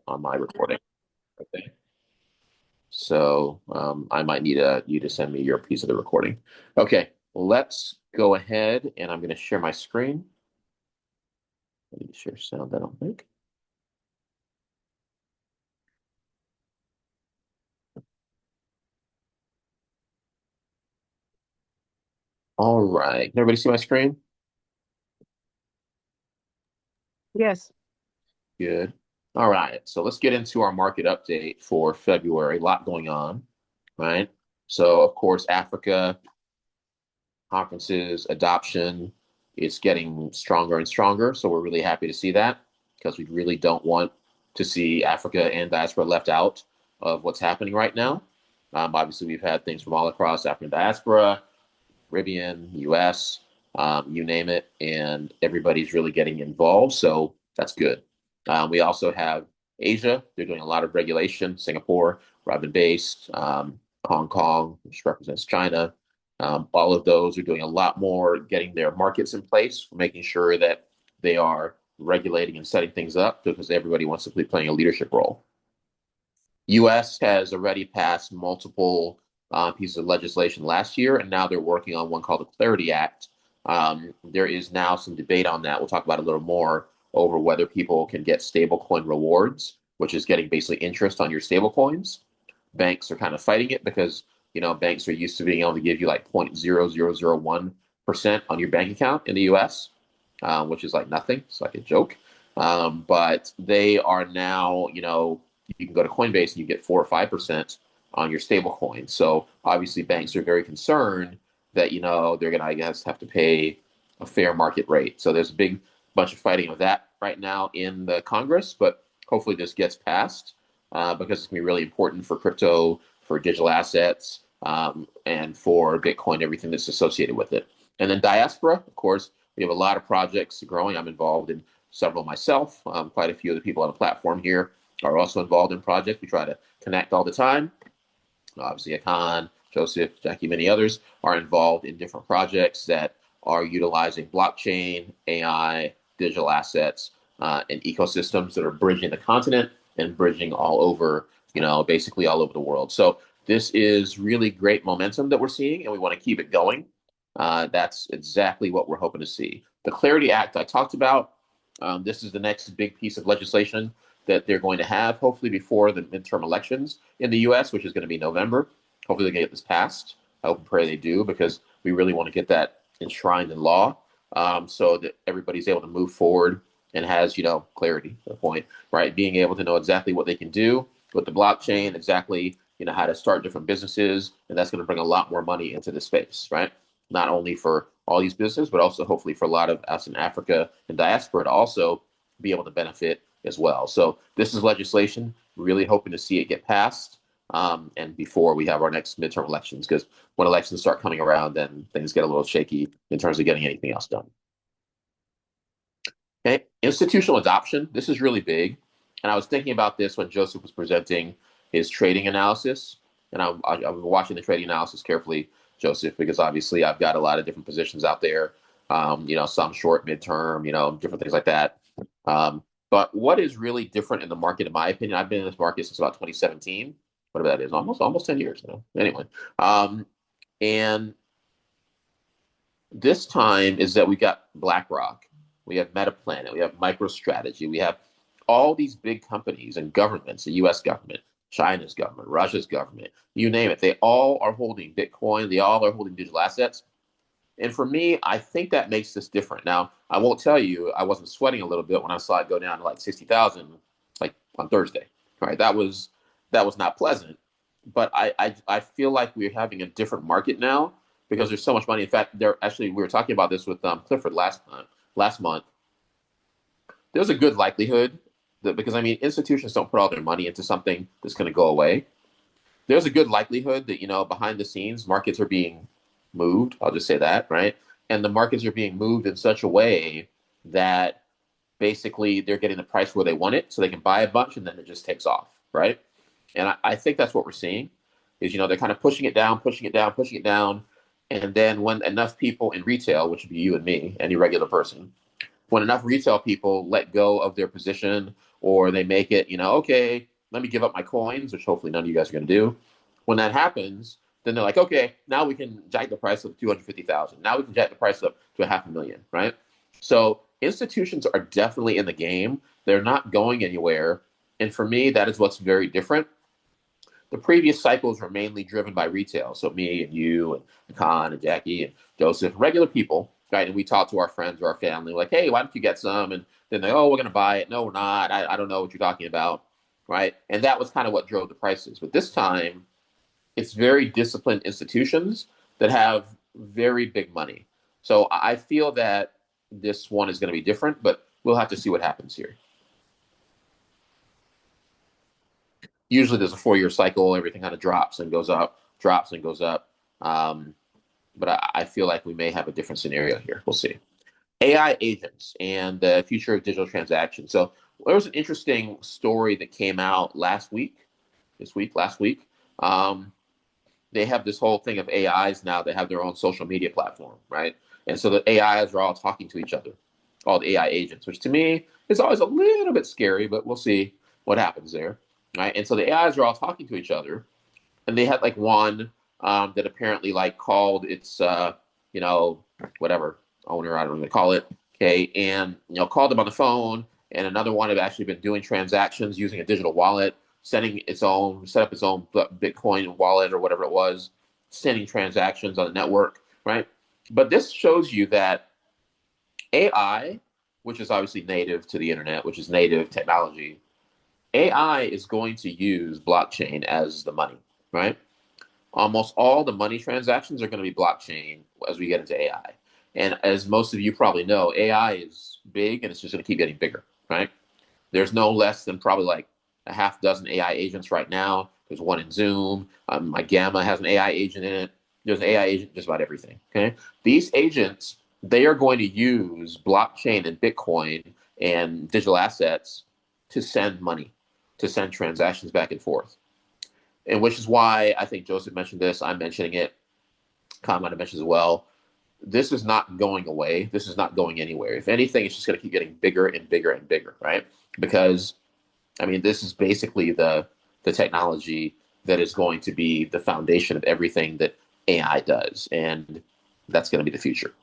on my recording. Okay. So I might need you to send me your piece of the recording. Okay, let's go ahead and I'm going to share my screen. I need to share sound, I don't think. All right. Can everybody see my screen? Yes. Good. All right. So let's get into our market update for February. A lot going on, right? So, of course, Africa conferences, adoption is getting stronger and stronger. So we're really happy to see that because we really don't want to see Africa and diaspora left out of what's happening right now. Obviously, we've had things from all across African diaspora, Caribbean, US, you name it, and everybody's really getting involved. So that's good. We also have Asia. They're doing a lot of regulation. Singapore, where I've been based, Hong Kong, which represents China. All of those are doing a lot more getting their markets in place, making sure that they are regulating and setting things up because everybody wants to be playing a leadership role. U.S. has already passed multiple pieces of legislation last year, and now they're working on one called the Clarity Act. There is now some debate on that. We'll talk about it a little more over whether people can get stablecoin rewards, which is getting basically interest on your stablecoins. Banks are kind of fighting it because banks are used to being able to give you like 0.0001% on your bank account in the U.S., which is like nothing. It's like a joke. But they are now, you can go to Coinbase and you get 4 or 5% on your stable coin. So obviously banks are very concerned that, they're going to, I guess, have to pay a fair market rate. So there's a big bunch of fighting of that right now in the Congress, but hopefully this gets passed because it's going to be really important for crypto, for digital assets, and for Bitcoin, everything that's associated with it. And then Diaspora, of course, we have a lot of projects growing. I'm involved in several myself. Quite a few of the people on the platform here are also involved in projects. We try to connect all the time. Obviously, Akan, Joseph, Jackie, many others are involved in different projects that are utilizing blockchain, AI, digital assets, and ecosystems that are bridging the continent and bridging all over, basically all over the world. So this is really great momentum that we're seeing, and we want to keep it going. That's exactly what we're hoping to see. The Clarity Act I talked about. This is the next big piece of legislation that they're going to have, hopefully before the midterm elections in the U.S., which is going to be November. Hopefully they get this passed. I hope and pray they do because we really want to get that enshrined in law so that everybody's able to move forward and has, clarity to the point, right? Being able to know exactly what they can do with the blockchain, exactly, how to start different businesses. And that's going to bring a lot more money into the space, right? Not only for all these businesses, but also hopefully for a lot of us in Africa and diaspora to also be able to benefit as well. So this is legislation. Really hoping to see it get passed, and before we have our next midterm elections, because when elections start coming around, then things get a little shaky in terms of getting anything else done. Okay, institutional adoption. This is really big, and I was thinking about this when Joseph was presenting his trading analysis, and I was watching the trading analysis carefully, Joseph, because obviously I've got a lot of different positions out there. Some short, midterm, different things like that. But what is really different in the market, in my opinion, I've been in this market since about 2017, whatever that is, almost 10 years now. Anyway, and this time is that we got BlackRock, we have MetaPlanet, we have MicroStrategy, we have all these big companies and governments, the U.S. government, China's government, Russia's government, you name it. They all are holding Bitcoin. They all are holding digital assets. And for me, I think that makes this different. Now, I won't tell you, I wasn't sweating a little bit when I saw it go down to like 60,000, like on Thursday. Right, that was not pleasant. But I feel like we're having a different market now because there's so much money. In fact, we were talking about this with Clifford last month. There's a good likelihood that because I mean institutions don't put all their money into something that's going to go away. There's a good likelihood that behind the scenes markets are being moved. I'll just say that, right? And the markets are being moved in such a way that basically they're getting the price where they want it, so they can buy a bunch and then it just takes off, right? And I think that's what we're seeing is they're kind of pushing it down, pushing it down, pushing it down, and then when enough people in retail, which would be you and me, any regular person, when enough retail people let go of their position or they make it, okay, let me give up my coins, which hopefully none of you guys are going to do. When that happens, then they're like, okay, now we can jack the price up to 250,000. Now we can jack the price up to 500,000, right? So institutions are definitely in the game. They're not going anywhere. And for me, that is what's very different. The previous cycles were mainly driven by retail. So me and you and Akan and Jackie and Joseph, regular people, right? And we talk to our friends or our family, like, hey, why don't you get some? And then they, oh, we're going to buy it. No, we're not. I don't know what you're talking about, right? And that was kind of what drove the prices. But this time, it's very disciplined institutions that have very big money. So I feel that this one is going to be different, but we'll have to see what happens here. Usually there's a 4-year cycle. Everything kind of drops and goes up, drops and goes up. But I feel like we may have a different scenario here. We'll see. AI agents and the future of digital transactions. So there was an interesting story that came out last week. They have this whole thing of AIs now that have their own social media platform, right? And so the AIs are all talking to each other, all the AI agents, which to me is always a little bit scary, but we'll see what happens there, right? And so the AIs are all talking to each other, and they had like one that apparently like called its, whatever owner, I don't know what to call it, okay, and called them on the phone, and another one had actually been doing transactions using a digital wallet, set up its own Bitcoin wallet or whatever it was, sending transactions on the network, right? But this shows you that AI, which is obviously native to the internet, which is native technology, AI is going to use blockchain as the money, right? Almost all the money transactions are going to be blockchain as we get into AI. And as most of you probably know, AI is big and it's just going to keep getting bigger, right? There's no less than probably like a half dozen AI agents right now. There's one in Zoom. My Gamma has an AI agent in it. There's an AI agent just about everything. Okay, these agents, they are going to use blockchain and Bitcoin and digital assets to send money, to send transactions back and forth. And which is why I think Joseph mentioned this. I'm mentioning it. Khan might have mentioned as well. This is not going away. This is not going anywhere. If anything, it's just going to keep getting bigger and bigger and bigger, right? Because I mean, this is basically the technology that is going to be the foundation of everything that AI does, and that's going to be the future.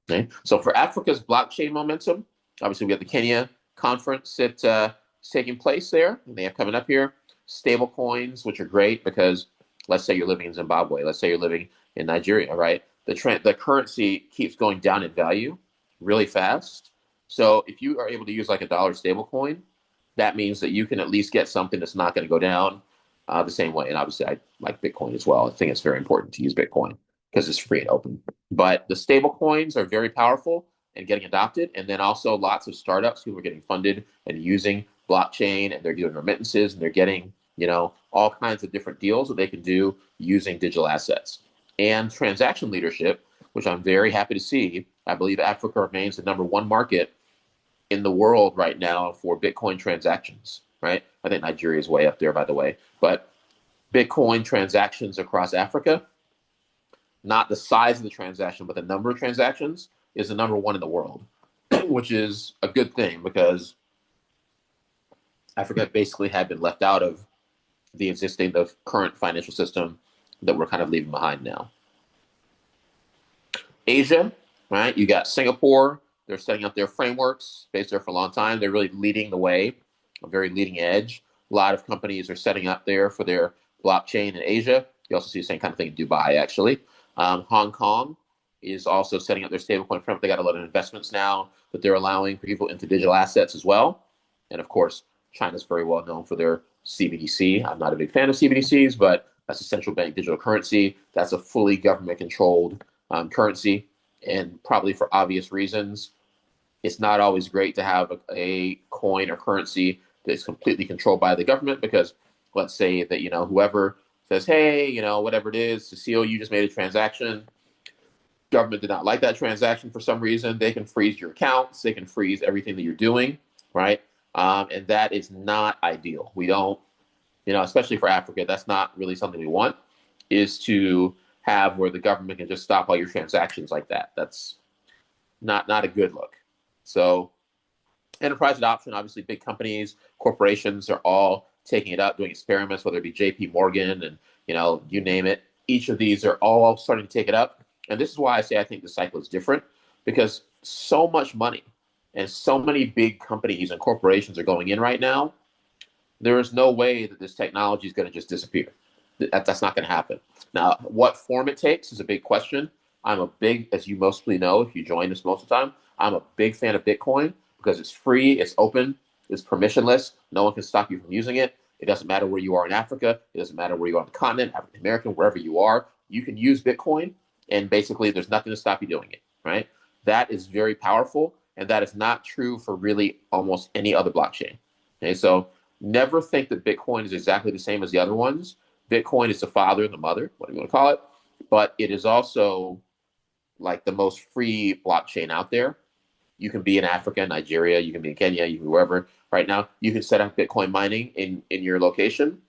Okay? So for Africa's blockchain momentum, obviously we have the Kenya conference that is taking place there, and they have coming up here. Stable coins, which are great because let's say you're living in Zimbabwe, let's say you're living in Nigeria, right? The currency keeps going down in value really fast. So if you are able to use like a dollar stable coin, that means that you can at least get something that's not going to go down the same way. And obviously, I like Bitcoin as well. I think it's very important to use Bitcoin because it's free and open. But the stable coins are very powerful and getting adopted. And then also lots of startups who are getting funded and using blockchain, and they're doing remittances, and they're getting, all kinds of different deals that they can do using digital assets. And transaction leadership, which I'm very happy to see. I believe Africa remains the #1 market in the world right now for Bitcoin transactions, right? I think Nigeria is way up there, by the way. But Bitcoin transactions across Africa, not the size of the transaction, but the number of transactions, is the #1 in the world, which is a good thing because Africa basically had been left out of the current financial system that we're kind of leaving behind now. Asia, right? You got Singapore. They're setting up their frameworks, based there for a long time. They're really leading the way, a very leading edge. A lot of companies are setting up there for their blockchain in Asia. You also see the same kind of thing in Dubai, actually. Hong Kong is also setting up their stablecoin framework. They got a lot of investments now that they're allowing people into digital assets as well. And of course, China's very well known for their CBDC. I'm not a big fan of CBDCs, but that's a central bank digital currency. That's a fully government controlled currency. And probably for obvious reasons, it's not always great to have a coin or currency that's completely controlled by the government because let's say that, whoever says, hey, whatever it is, Cecile, you just made a transaction. Government did not like that transaction for some reason. They can freeze your accounts. They can freeze everything that you're doing, right? And that is not ideal. We don't, especially for Africa, that's not really something we want, is to have where the government can just stop all your transactions like that. That's not a good look. So Enterprise adoption, obviously, big companies, corporations are all taking it up, doing experiments, whether it be J.P. Morgan and you name it. Each of these are all starting to take it up, and this is why I say I think the cycle is different because so much money and so many big companies and corporations are going in right now. There is no way that this technology is going to just disappear. That's not going to happen. Now, what form it takes is a big question. I'm a big, as you mostly know, if you join us most of the time, I'm a big fan of Bitcoin because it's free, it's open, it's permissionless. No one can stop you from using it. It doesn't matter where you are in Africa. It doesn't matter where you are on the continent, African American, wherever you are. You can use Bitcoin, and basically there's nothing to stop you doing it, right? That is very powerful, and that is not true for really almost any other blockchain. Okay, so never think that Bitcoin is exactly the same as the other ones. Bitcoin is the father and the mother, whatever you want to call it, but it is also like the most free blockchain out there. You can be in Africa, Nigeria, you can be in Kenya, you can be wherever. Right now, you can set up Bitcoin mining in your location,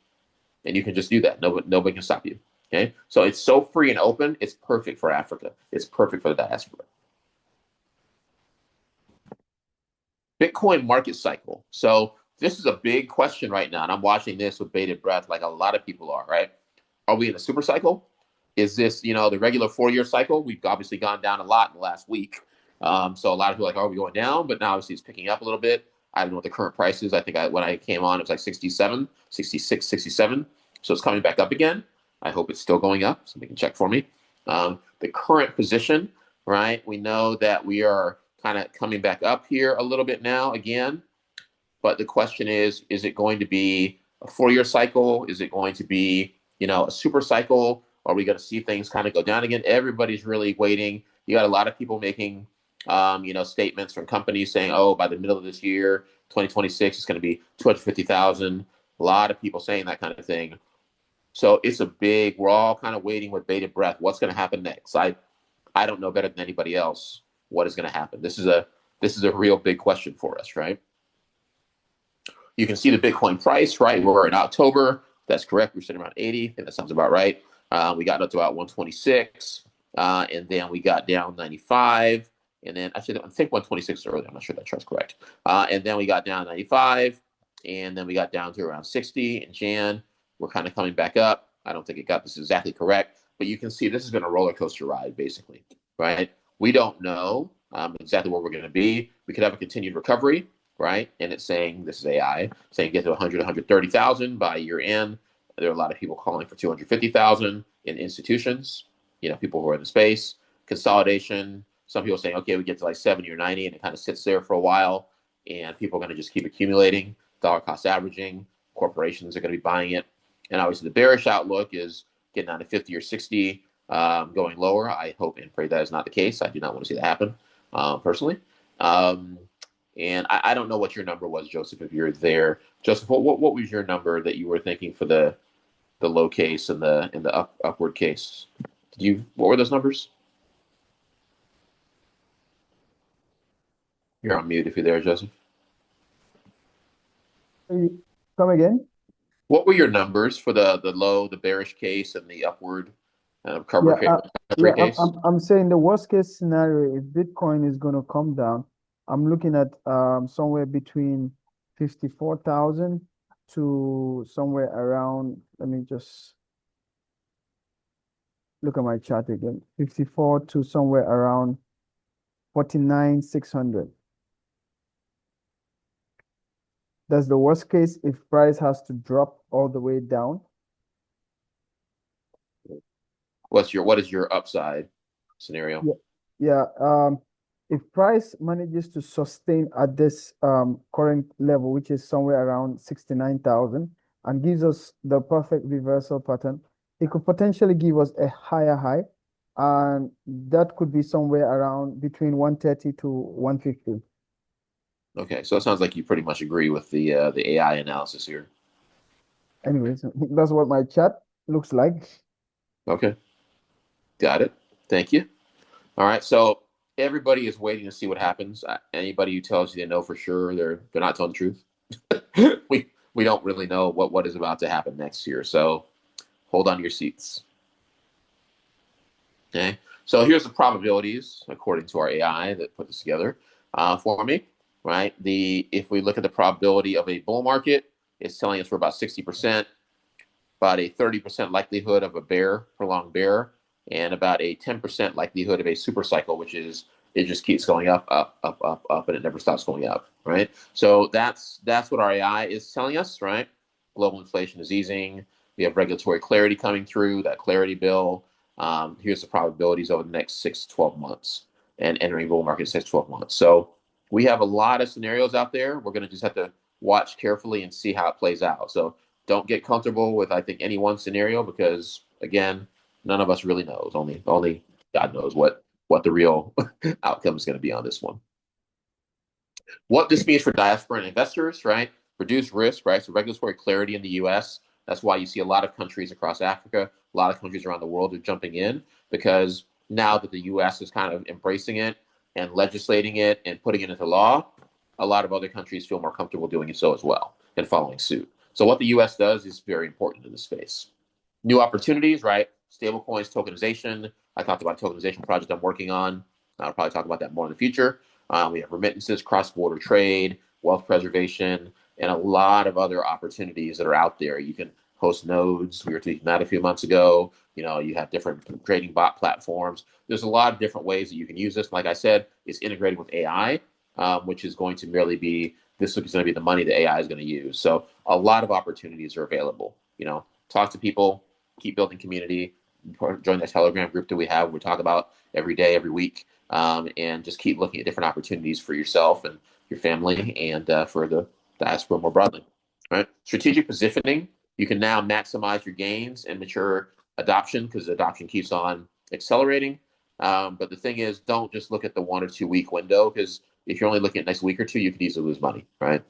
and you can just do that. Nobody can stop you. Okay, so it's so free and open. It's perfect for Africa. It's perfect for the diaspora. Bitcoin market cycle. So this is a big question right now, and I'm watching this with bated breath, like a lot of people are. Right? Are we in a super cycle? Is this, the regular 4-year cycle? We've obviously gone down a lot in the last week. So a lot of people are like, are we going down? But now obviously it's picking up a little bit. I don't know what the current price is. I think when I came on, it was like 67, 66, 67. So it's coming back up again. I hope it's still going up. Somebody can check for me. The current position, right? We know that we are kind of coming back up here a little bit now again. But the question is it going to be a 4-year cycle? Is it going to be, a super cycle? Are we going to see things kind of go down again? Everybody's really waiting. You got a lot of people making, statements from companies saying, oh, by the middle of this year, 2026, it's going to be 250,000. A lot of people saying that kind of thing. So we're all kind of waiting with bated breath. What's going to happen next? I don't know better than anybody else what is going to happen. This is a real big question for us, right? You can see the Bitcoin price, right? We're in October. That's correct. We're sitting around 80. I think that sounds about right. We got up to about 126, and then we got down 95, and then actually I think 126 earlier. I'm not sure that chart's correct. And then we got down 95, and then we got down to around 60 in Jan. We're kind of coming back up. I don't think it got this exactly correct, but you can see this has been a roller coaster ride, basically, right? We don't know exactly where we're going to be. We could have a continued recovery, right? And it's saying, this is AI, saying get to 100, 130,000 by year end. There are a lot of people calling for 250,000 in institutions, people who are in the space. Consolidation, some people saying, okay, we get to like 70 or 90, and it kind of sits there for a while, and people are going to just keep accumulating, dollar cost averaging. Corporations are going to be buying it. And obviously the bearish outlook is getting down to 50 or 60, going lower. I hope and pray that is not the case. I do not want to see that happen, personally. And I don't know what your number was, Joseph, if you're there. Joseph, what was your number that you were thinking for the low case and the upward case? What were those numbers? You're on mute if you're there, Joseph. Come again? What were your numbers for the low, the bearish case, and the upward recovery case? I'm saying the worst case scenario, if Bitcoin is going to come down, I'm looking at somewhere between 54,000 to somewhere around, let me just look at my chart again, 54 to somewhere around 49,600. That's the worst case if price has to drop all the way down. What is your upside scenario? Yeah. If price manages to sustain at this current level, which is somewhere around 69,000, and gives us the perfect reversal pattern, it could potentially give us a higher high, and that could be somewhere around between 130 to 150. Okay, so it sounds like you pretty much agree with the AI analysis here. Anyways, that's what my chart looks like. Okay, got it. Thank you. All right, so everybody is waiting to see what happens. Anybody who tells you they know for sure, they're not telling the truth. we don't really know what is about to happen next year, so hold on to your seats. Okay, so here's the probabilities according to our AI that put this together for me. right? If we look at the probability of a bull market, it's telling us we're about 60%, about a 30% likelihood of a prolonged bear, and about a 10% likelihood of a super cycle, which is it just keeps going up, up, up, up, up, and it never stops going up, right? So that's what our AI is telling us, right? Global inflation is easing. We have regulatory clarity coming through, that clarity bill. Here's the probabilities over the next 6 to 12 months and entering bull market 6 to 12 months. So we have a lot of scenarios out there. We're going to just have to watch carefully and see how it plays out. So don't get comfortable with, I think, any one scenario because, again, none of us really knows. Only God knows what the real outcome is going to be on this one. What this means for diaspora and investors, right? Reduce risk, right? So regulatory clarity in the U.S. That's why you see a lot of countries across Africa, a lot of countries around the world are jumping in because now that the U.S. is kind of embracing it and legislating it and putting it into law, a lot of other countries feel more comfortable doing so as well and following suit. So what the U.S. does is very important in this space. New opportunities, right? Stablecoins, tokenization. I talked about a tokenization project I'm working on. I'll probably talk about that more in the future. We have remittances, cross-border trade, wealth preservation, and a lot of other opportunities that are out there. You can host nodes. We were teaching that a few months ago. You have different trading bot platforms. There's a lot of different ways that you can use this. Like I said, it's integrated with AI, which is going to merely be, this is going to be the money that AI is going to use. So a lot of opportunities are available. Talk to people, keep building community, join the Telegram group that we have. We talk about every day, every week, and just keep looking at different opportunities for yourself and your family and for the diaspora more broadly. All right. Strategic positioning. You can now maximize your gains and mature adoption because adoption keeps on accelerating. But the thing is, don't just look at the 1 or 2 week window because if you're only looking at next week or two, you could easily lose money, right?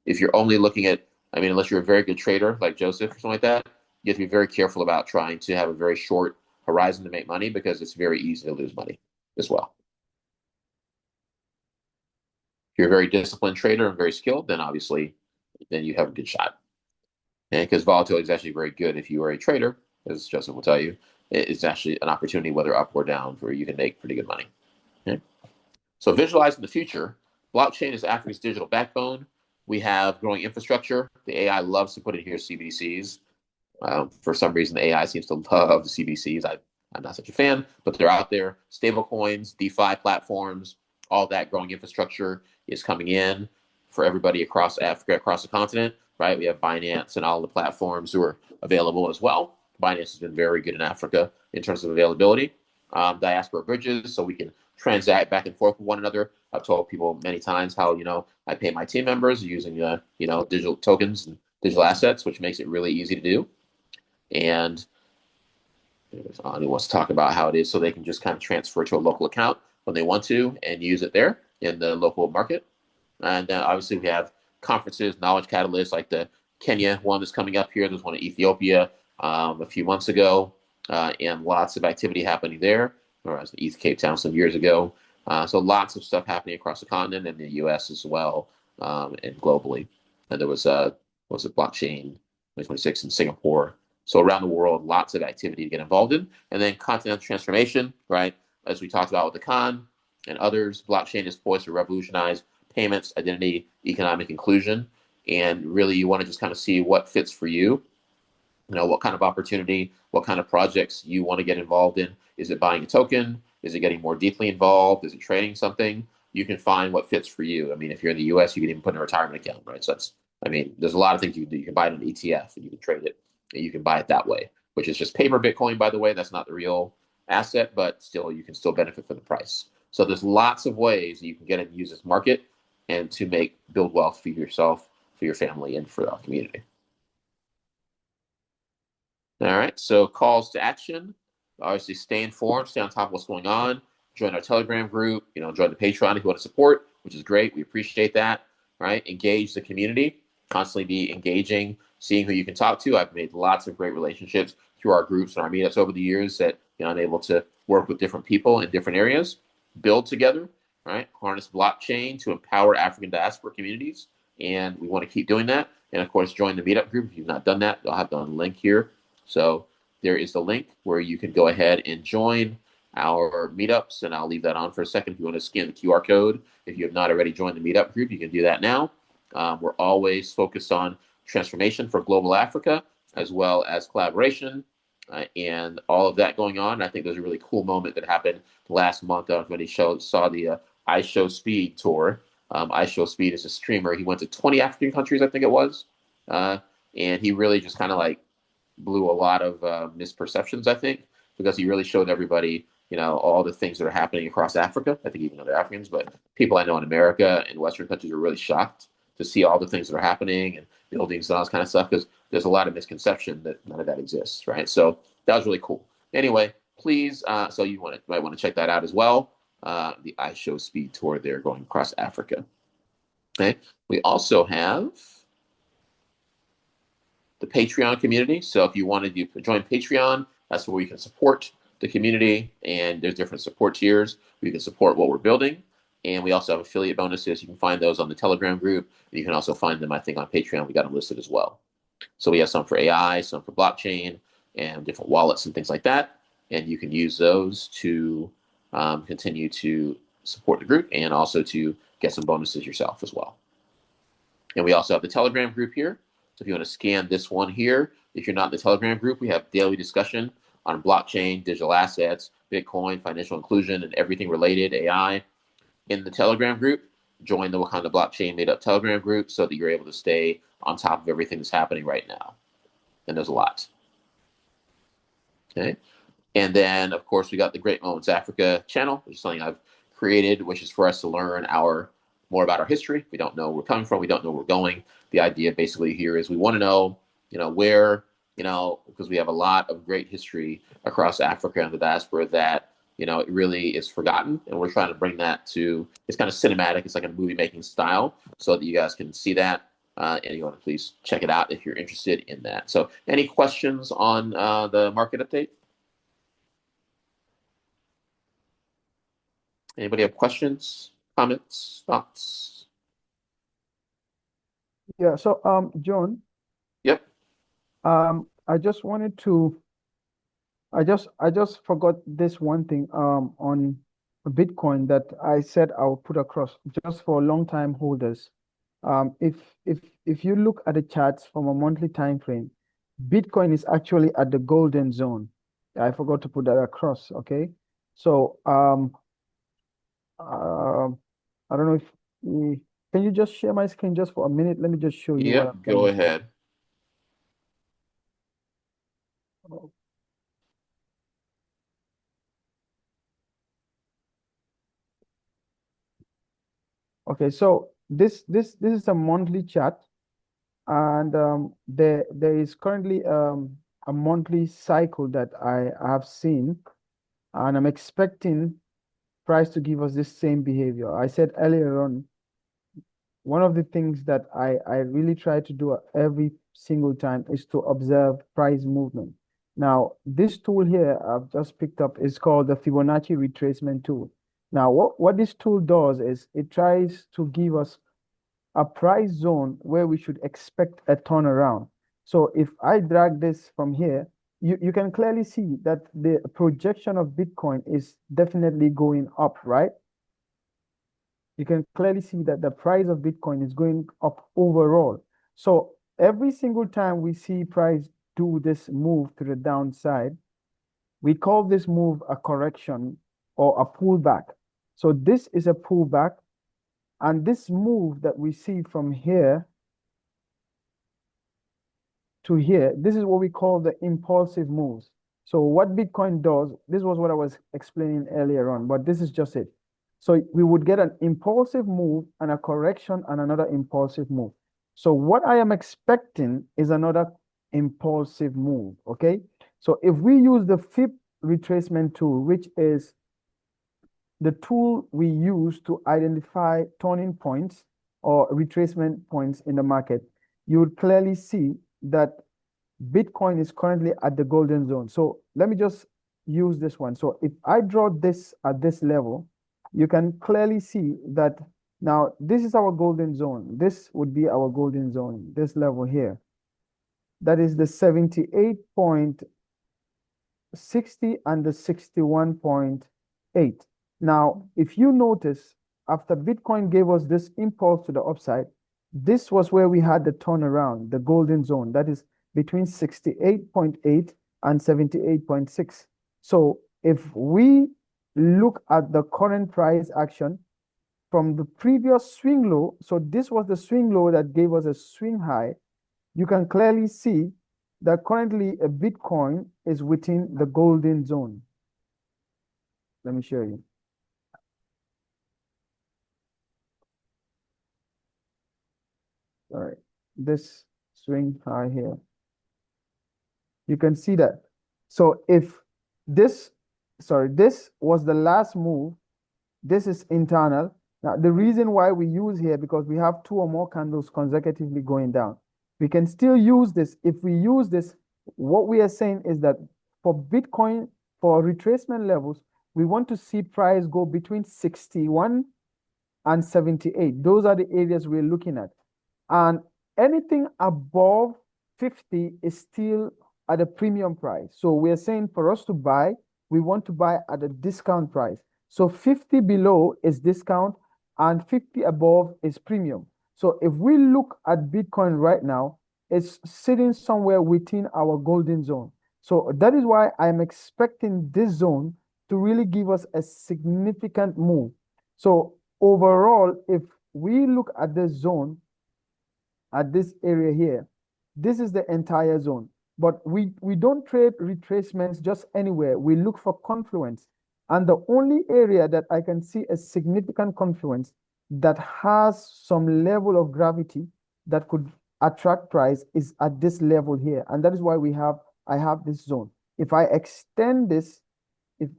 If you're only looking at, unless you're a very good trader like Joseph or something like that, you have to be very careful about trying to have a very short horizon to make money because it's very easy to lose money as well. If you're a very disciplined trader and very skilled, then obviously, then you have a good shot. And because volatility is actually very good if you are a trader, as Joseph will tell you, it's actually an opportunity, whether up or down, where you can make pretty good money. Okay? So visualizing the future, blockchain is Africa's digital backbone. We have growing infrastructure. The AI loves to put in here CBDCs. For some reason, the AI seems to love the CBDCs. I'm not such a fan, but they're out there. Stable coins, DeFi platforms, all that growing infrastructure is coming in for everybody across Africa, across the continent, right? We have Binance and all the platforms who are available as well. Binance has been very good in Africa in terms of availability. Diaspora bridges, so we can transact back and forth with one another. I've told people many times how, I pay my team members using, digital tokens and digital assets, which makes it really easy to do. And he wants to talk about how it is so they can just kind of transfer to a local account when they want to and use it there in the local market. And then obviously we have conferences, knowledge catalysts like the Kenya one that's coming up here. There's one in Ethiopia a few months ago, and lots of activity happening there. Or as in East Cape Town some years ago. So lots of stuff happening across the continent and the U.S. as well, and globally. And there was Blockchain 2026 in Singapore. So around the world, lots of activity to get involved in. And then continental transformation, right? As we talked about with Akan and others, blockchain is poised to revolutionize payments, identity, economic inclusion. And really, you want to just kind of see what fits for you. What kind of opportunity, what kind of projects you want to get involved in. Is it buying a token? Is it getting more deeply involved? Is it trading something? You can find what fits for you. If you're in the U.S., you can even put in a retirement account, right? So there's a lot of things you can do. You can buy it on an ETF and you can trade it. And you can buy it that way, which is just paper Bitcoin, by the way. That's not the real asset, but still, you can still benefit from the price. So there's lots of ways you can get and use this market and to build wealth for yourself, for your family, and for our community. All right, so calls to action. Obviously, stay informed, stay on top of what's going on. Join our Telegram group, join the Patreon if you want to support, which is great. We appreciate that, right? Engage the community, constantly be engaging, seeing who you can talk to. I've made lots of great relationships through our groups and our meetups over the years that I'm able to work with different people in different areas, build together, right? Harness blockchain to empower African diaspora communities. And we want to keep doing that. And of course, join the meetup group. If you've not done that, I'll have the link here. So there is the link where you can go ahead and join our meetups, and I'll leave that on for a second if you want to scan the QR code. If you have not already joined the meetup group, you can do that now. We're always focused on transformation for global Africa, as well as collaboration and all of that going on. I think there's a really cool moment that happened last month when he saw the I Show Speed tour. I Show Speed is a streamer. He went to 20 African countries, I think it was. And he really just kind of like blew a lot of misperceptions, I think, because he really showed everybody, all the things that are happening across Africa. I think even other Africans, but people I know in America and Western countries are really shocked to see all the things that are happening and buildings and all this kind of stuff, because there's a lot of misconception that none of that exists, right? So that was really cool. Anyway, please, so you might want to check that out as well. The I Show Speed tour there going across Africa. Okay. We also have the Patreon community. So if you wanted to join Patreon, that's where you can support the community, and there's different support tiers where you can support what we're building. And we also have affiliate bonuses. You can find those on the Telegram group. And you can also find them, I think, on Patreon. We got them listed as well. So we have some for AI, some for blockchain, and different wallets and things like that. And you can use those to continue to support the group and also to get some bonuses yourself as well. And we also have the Telegram group here. So if you want to scan this one here, if you're not in the Telegram group, we have daily discussion on blockchain, digital assets, Bitcoin, financial inclusion, and everything related, AI. In the Telegram group, join the Wakanda Blockchain MeetUp Telegram group so that you're able to stay on top of everything that's happening right now. And there's a lot. Okay. And then, of course, we got the Great Moments Africa channel, which is something I've created, which is for us to learn more about our history. We don't know where we're coming from. We don't know where we're going. The idea basically here is we want to know, where, because we have a lot of great history across Africa and the diaspora that, it really is forgotten. And we're trying to bring that to, it's kind of cinematic. It's like a movie making style so that you guys can see that. And you want to please check it out if you're interested in that. So any questions on the market update? Anybody have questions, comments, thoughts? Yeah, so John, Yep. I just wanted to I just forgot this one thing on Bitcoin that I said I'll put across just for long time holders. If you look at the charts from a monthly time frame, Bitcoin is actually at the golden zone. I forgot to put that across, okay? So I don't know if can you just share my screen just for a minute? Let me just show you what Yep, I'm go trying to say. ahead. Okay, so this is a monthly chart, and there is currently a monthly cycle that I have seen, and I'm expecting price to give us this same behavior. I said earlier on, one of the things that I really try to do every single time is to observe price movement. Now, this tool here I've just picked up is called the Fibonacci retracement tool. Now, what this tool does is it tries to give us a price zone where we should expect a turnaround. So if I drag this from here, you can clearly see that the projection of Bitcoin is definitely going up, right? You can clearly see that the price of Bitcoin is going up overall. So every single time we see price do this move to the downside, we call this move a correction or a pullback. So this is a pullback, and this move that we see from here to here, this is what we call the impulsive moves. So what Bitcoin does, this was what I was explaining earlier on, but this is just it. So we would get an impulsive move and a correction and another impulsive move. So what I am expecting is another impulsive move, okay? So if we use the FIB retracement tool, which is the tool we use to identify turning points or retracement points in the market, you would clearly see that Bitcoin is currently at the golden zone. So let me just use this one. So if I draw this at this level, you can clearly see that now this is our golden zone. This would be our golden zone, this level here. That is the 78.8 60 and the 61.8. Now, if you notice, after Bitcoin gave us this impulse to the upside, this was where we had the turnaround, the golden zone, that is between 68.8 and 78.6. So if we look at the current price action from the previous swing low, so this was the swing low that gave us a swing high, you can clearly see that currently a Bitcoin is within the golden zone. Let me show you. All right, this swing high here. You can see that. So if this, this was the last move, this is internal. Now, the reason why we use here, because we have 2 or more candles consecutively going down. We can still use this. If we use this, what we are saying is that for Bitcoin, for retracement levels, we want to see price go between 61 and 78. Those are the areas we're looking at. And anything above 50 is still at a premium price. So we're saying for us to buy, we want to buy at a discount price. So 50 below is discount and 50 above is premium. So if we look at Bitcoin right now, it's sitting somewhere within our golden zone. So that is why I'm expecting this zone to really give us a significant move. So overall, if we look at this zone, at this area here, this is the entire zone. But we don't trade retracements just anywhere. We look for confluence. And the only area that I can see a significant confluence that has some level of gravity that could attract price is at this level here. And that is why I have this zone. If I extend this to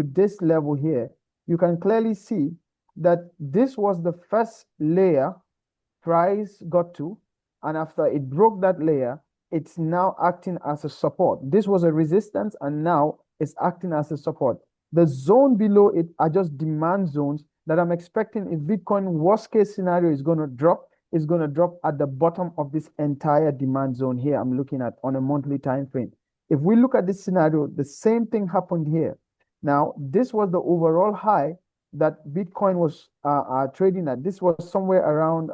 this level here, you can clearly see that this was the first layer price got to, and after it broke that layer, it's now acting as a support. This was a resistance, and now it's acting as a support. The zone below it are just demand zones that I'm expecting if Bitcoin worst case scenario is going to drop at the bottom of this entire demand zone here I'm looking at on a monthly time frame. If we look at this scenario, the same thing happened here. Now, this was the overall high that Bitcoin was trading at. This was somewhere around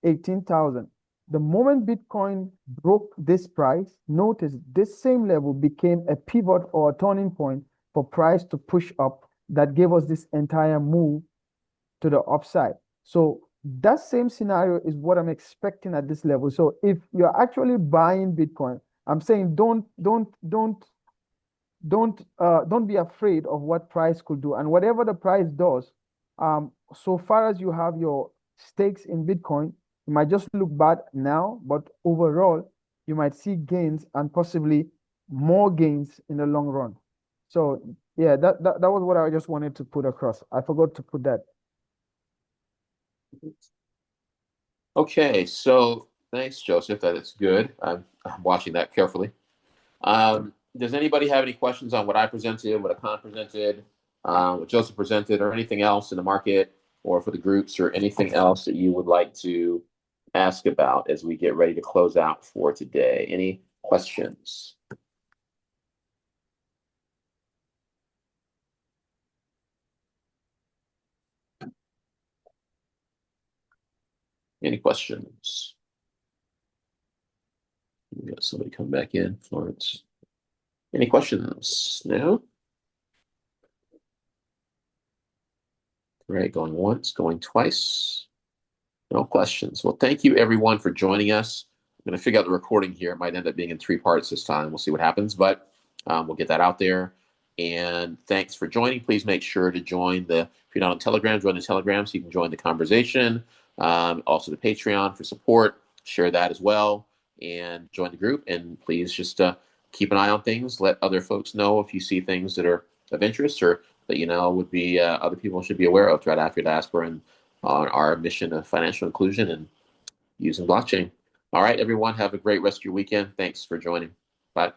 18,000. The moment Bitcoin broke this price, notice this same level became a pivot or a turning point for price to push up that gave us this entire move to the upside. So that same scenario is what I'm expecting at this level. So if you're actually buying Bitcoin, I'm saying don't be afraid of what price could do. And whatever the price does, so far as you have your stakes in Bitcoin, it might just look bad now, but overall, you might see gains and possibly more gains in the long run. So yeah, that was what I just wanted to put across. I forgot to put that. Okay, so thanks, Joseph. That is good. I'm watching that carefully. Does anybody have any questions on what I presented, what Akan presented, what Joseph presented, or anything else in the market, or for the groups, or anything else that you would like to ask about as we get ready to close out for today? Any questions? Any questions? We got somebody come back in, Florence. Any questions? No? Right, going once, going twice. No questions. Well, thank you everyone for joining us. I'm going to figure out the recording here. It might end up being in 3 parts this time. We'll see what happens, but we'll get that out there. And thanks for joining. Please make sure to join if you're not on Telegram, join the Telegram so you can join the conversation. Also the Patreon for support. Share that as well and join the group. And please just keep an eye on things. Let other folks know if you see things that are of interest or that would be other people should be aware of throughout Afro Diaspora and on our mission of financial inclusion and using blockchain. All right, everyone, have a great rest of your weekend. Thanks for joining. Bye.